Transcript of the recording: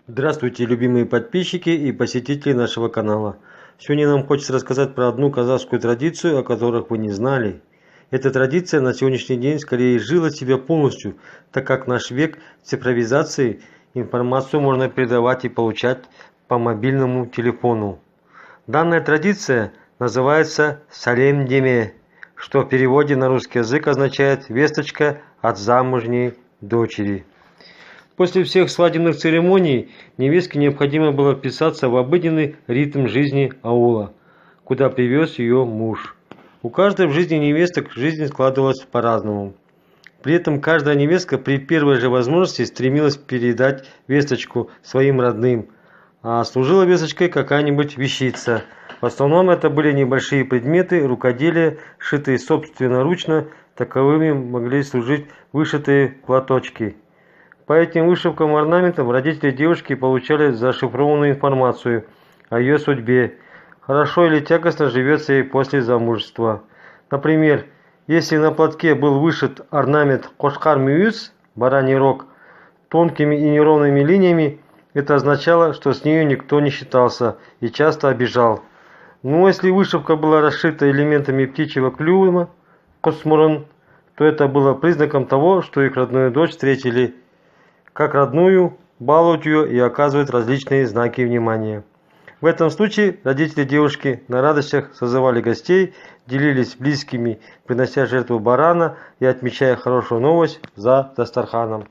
Здравствуйте, любимые подписчики и посетители нашего канала. Сегодня нам хочется рассказать про одну казахскую традицию, о которых вы не знали. Эта традиция на сегодняшний день скорее изжила себя полностью, так как наш век цифровизации информацию можно передавать и получать по мобильному телефону. Данная традиция называется «Салем деме», что в переводе на русский язык означает «весточка от замужней дочери». После всех свадебных церемоний невестке необходимо было вписаться в обыденный ритм жизни аула, куда привез ее муж. У каждой в жизни невесток жизнь складывалась по-разному. При этом каждая невестка при первой же возможности стремилась передать весточку своим родным, а служила весточкой какая-нибудь вещица. В основном это были небольшие предметы рукоделия, шитые собственноручно, таковыми могли служить вышитые платочки. По этим вышивкам и орнаментам родители девушки получали зашифрованную информацию о ее судьбе, хорошо или тягостно живется ей после замужества. Например, если на платке был вышит орнамент кошкар-мүйіз, бараний рог, тонкими и неровными линиями, это означало, что с нею никто не считался и часто обижал. Но если вышивка была расшита элементами птичьего клюва, космурон, то это было признаком того, что их родную дочь встретили как родную, балуют ее и оказывают различные знаки внимания. В этом случае родители девушки на радостях созывали гостей, делились с близкими, принося жертву барана и отмечая хорошую новость за дастарханом.